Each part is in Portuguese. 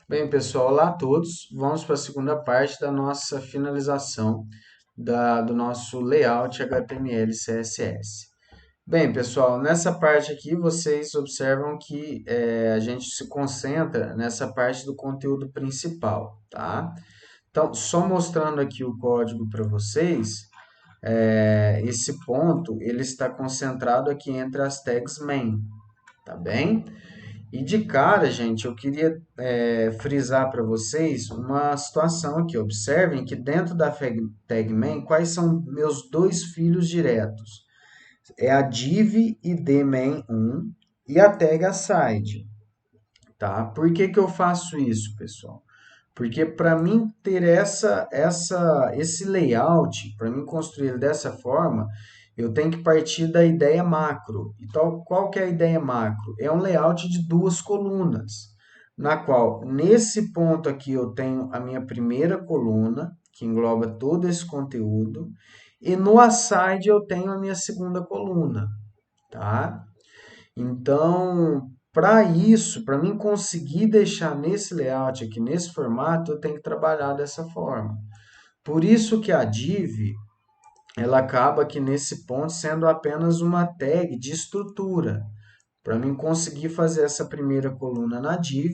Bem, pessoal, olá a todos. Vamos para a segunda parte da nossa finalização do nosso layout HTML CSS. Bem, pessoal, nessa parte aqui vocês observam que a gente se concentra nessa parte do conteúdo principal, tá? Então, só mostrando aqui o código para vocês, esse ponto ele está concentrado aqui entre as tags main, tá bem? E de cara, gente, eu queria frisar para vocês uma situação aqui. Observem que dentro da tag main, quais são meus dois filhos diretos? É a div id main1 e a tag aside, tá? Por que que eu faço isso, pessoal? Porque para mim ter esse layout, para mim construir ele dessa forma, eu tenho que partir da ideia macro. Então, qual que é a ideia macro? É um layout de duas colunas, na qual, nesse ponto aqui, eu tenho a minha primeira coluna, que engloba todo esse conteúdo, e no aside eu tenho a minha segunda coluna, tá? Então, para isso, para mim conseguir deixar nesse layout aqui, nesse formato, eu tenho que trabalhar dessa forma. Por isso que a div, ela acaba aqui nesse ponto sendo apenas uma tag de estrutura, para mim conseguir fazer essa primeira coluna na div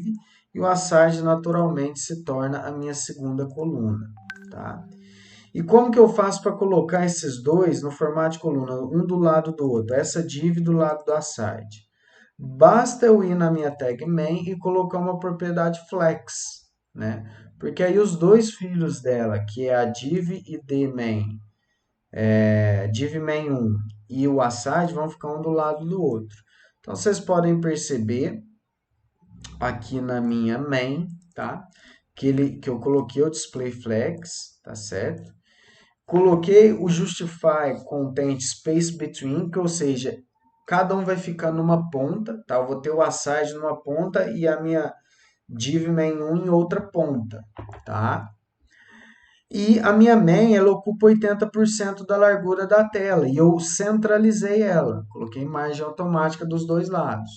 e o aside naturalmente se torna a minha segunda coluna, tá? E como que eu faço para colocar esses dois no formato de coluna, um do lado do outro, essa div do lado do aside? Basta eu ir na minha tag main e colocar uma propriedade flex, né? Porque aí os dois filhos dela, que é a div id main, div main1 e o aside, vão ficar um do lado do outro. Então vocês podem perceber aqui na minha main, tá? Que eu coloquei o display flex, tá certo? Coloquei o justify content space between, que ou seja, cada um vai ficar numa ponta, tá? Eu vou ter o aside numa ponta e a minha div main1 em outra ponta, tá? E a minha main, ela ocupa 80% da largura da tela e eu centralizei ela, coloquei margem automática dos dois lados.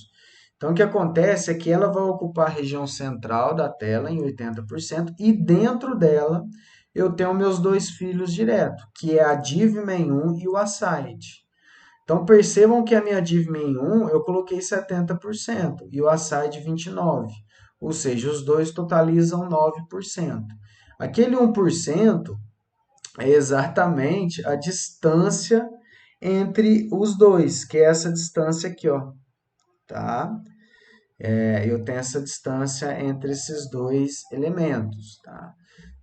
Então, o que acontece é que ela vai ocupar a região central da tela em 80% e dentro dela eu tenho meus dois filhos direto, que é a div main1 e o aside. Então, percebam que a minha div main1 eu coloquei 70% e o aside 29%. Ou seja, os dois totalizam 9%. Aquele 1% é exatamente a distância entre os dois, que é essa distância aqui, ó, tá? Eu tenho essa distância entre esses dois elementos, tá?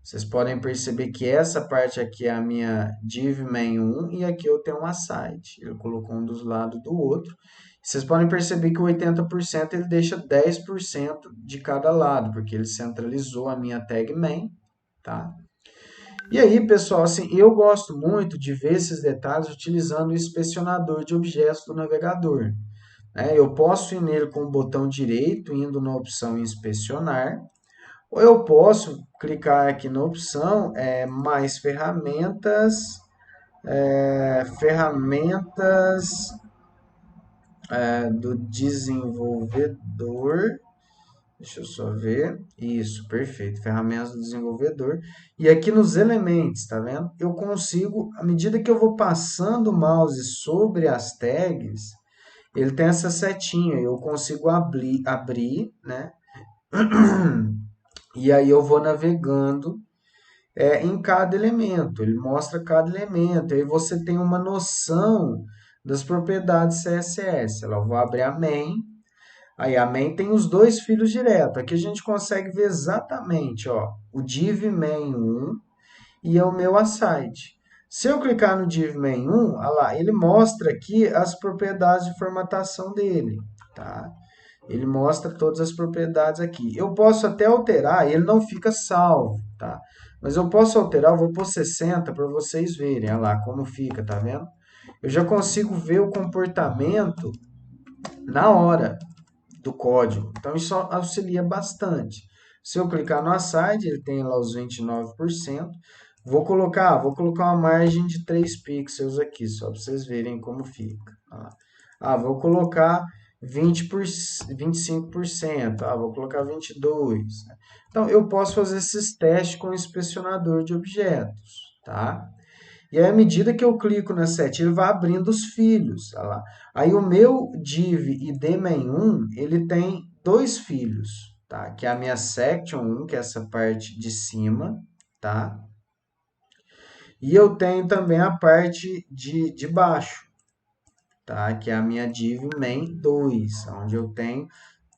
Vocês podem perceber que essa parte aqui é a minha div main1 e aqui eu tenho um aside. Ele colocou um dos lados do outro. Vocês podem perceber que o 80% ele deixa 10% de cada lado, porque ele centralizou a minha tag main, tá? E aí, pessoal, assim, eu gosto muito de ver esses detalhes utilizando o inspecionador de objetos do navegador, né? Eu posso ir nele com o botão direito, indo na opção inspecionar, ou eu posso clicar aqui na opção mais ferramentas, ferramentas do desenvolvedor. Deixa eu só ver. Isso, perfeito. Ferramentas do desenvolvedor. E aqui nos elementos, tá vendo? Eu consigo, à medida que eu vou passando o mouse sobre as tags, ele tem essa setinha. Eu consigo abrir, né? E aí eu vou navegando em cada elemento. Ele mostra cada elemento. Aí você tem uma noção das propriedades CSS. Eu vou abrir a main. Aí a main tem os dois filhos direto. Aqui a gente consegue ver exatamente, ó, o div main1 e é o meu aside. Se eu clicar no div main1, olha lá, ele mostra aqui as propriedades de formatação dele, tá? Ele mostra todas as propriedades aqui. Eu posso até alterar, ele não fica salvo, tá? Mas eu posso alterar, eu vou pôr 60 para vocês verem, olha lá como fica, tá vendo? Eu já consigo ver o comportamento na hora do código. Então, isso auxilia bastante. Se eu clicar no aside, ele tem lá os 29%. Vou colocar uma margem de 3 pixels aqui, só para vocês verem como fica. Vou colocar 25%, vou colocar 22%, né? Então, eu posso fazer esses testes com o inspecionador de objetos, tá? E aí, à medida que eu clico na setinha, ele vai abrindo os filhos, olha lá. Aí, o meu div idmain1, ele tem dois filhos, tá? Que é a minha section1, que é essa parte de cima, tá? E eu tenho também a parte de baixo, tá? Que é a minha div main2, onde eu tenho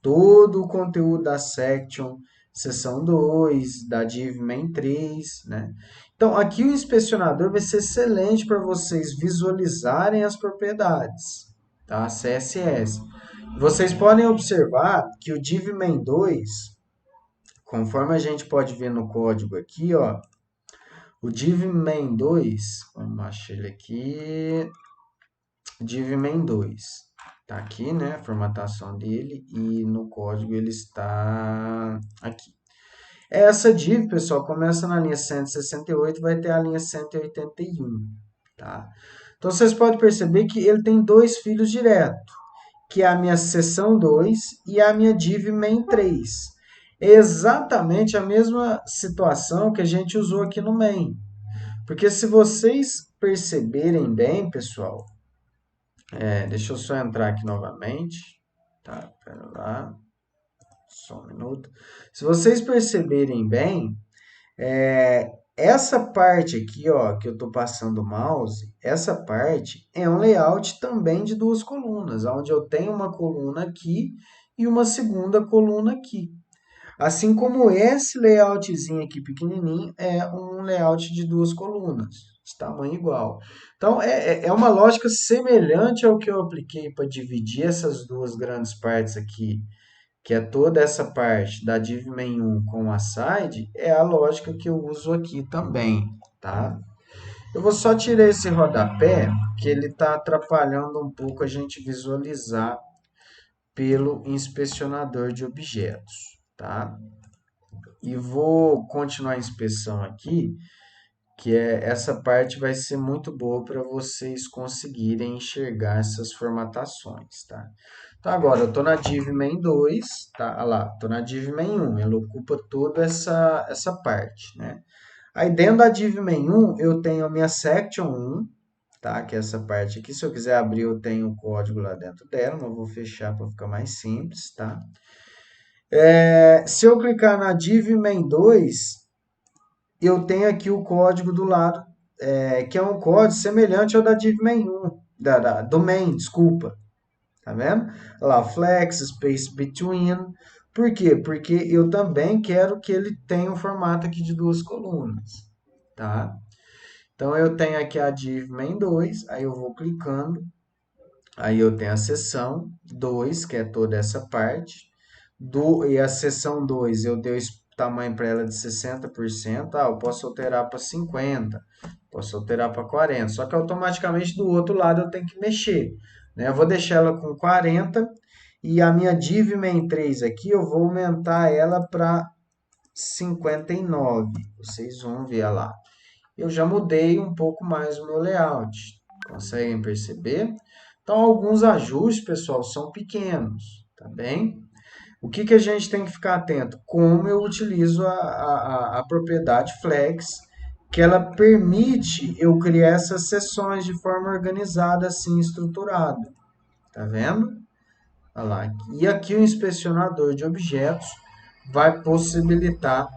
todo o conteúdo da section, seção 2, da div main3, né? Então, aqui o inspecionador vai ser excelente para vocês visualizarem as propriedades, tá? CSS. Vocês podem observar que o div main2, conforme a gente pode ver no código aqui, ó, o div main2, vamos achar ele aqui, div main2, tá aqui, né, a formatação dele, e no código ele está aqui. Essa div, pessoal, começa na linha 168 e vai ter a linha 181, tá? Então, vocês podem perceber que ele tem dois filhos direto, que é a minha seção 2 e a minha div main3. É exatamente a mesma situação que a gente usou aqui no main. Porque se vocês perceberem bem, pessoal, deixa eu só entrar aqui novamente, tá? Pera lá, só um minuto. Se vocês perceberem bem, essa parte aqui, ó, que eu estou passando o mouse, essa parte é um layout também de duas colunas, onde eu tenho uma coluna aqui e uma segunda coluna aqui. Assim como esse layoutzinho aqui pequenininho é um layout de duas colunas, de tamanho igual. Então, é uma lógica semelhante ao que eu apliquei para dividir essas duas grandes partes aqui, que é toda essa parte da div main1 com a side, é a lógica que eu uso aqui também, tá? Eu vou só tirar esse rodapé, que ele está atrapalhando um pouco a gente visualizar pelo inspecionador de objetos, tá? E vou continuar a inspeção aqui, que essa parte vai ser muito boa para vocês conseguirem enxergar essas formatações, tá? Então, agora eu estou na div main2, tá? Olha lá, estou na div main1, ela ocupa toda essa parte, né? Aí, dentro da div main1, eu tenho a minha section1, tá? Que é essa parte aqui. Se eu quiser abrir, eu tenho o código lá dentro dela, mas eu vou fechar para ficar mais simples, tá? Se eu clicar na div main2, eu tenho aqui o código do lado, que é um código semelhante ao da div main1, do main, desculpa. Tá vendo? Lá, flex, space between. Por quê? Porque eu também quero que ele tenha um formato aqui de duas colunas, tá? Então, eu tenho aqui a div main2, aí eu vou clicando, aí eu tenho a seção 2, que é toda essa parte, e a seção 2 eu dei o tamanho para ela de 60%, eu posso alterar para 50%, posso alterar para 40%, só que automaticamente do outro lado eu tenho que mexer, né? Eu vou deixar ela com 40% e a minha div main3 aqui eu vou aumentar ela para 59%, vocês vão ver lá. Eu já mudei um pouco mais o meu layout, conseguem perceber? Então, alguns ajustes, pessoal, são pequenos, tá bem? O que a gente tem que ficar atento? Como eu utilizo a propriedade flex, que ela permite eu criar essas seções de forma organizada, assim, estruturada. Tá vendo? Olha lá. E aqui o inspecionador de objetos vai possibilitar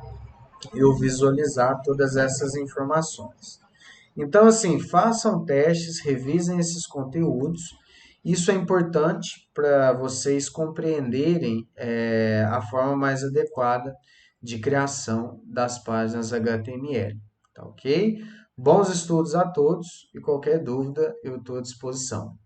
eu visualizar todas essas informações. Então, assim, façam testes, revisem esses conteúdos. Isso é importante para vocês compreenderem a forma mais adequada de criação das páginas HTML. Tá ok? Bons estudos a todos e qualquer dúvida eu estou à disposição.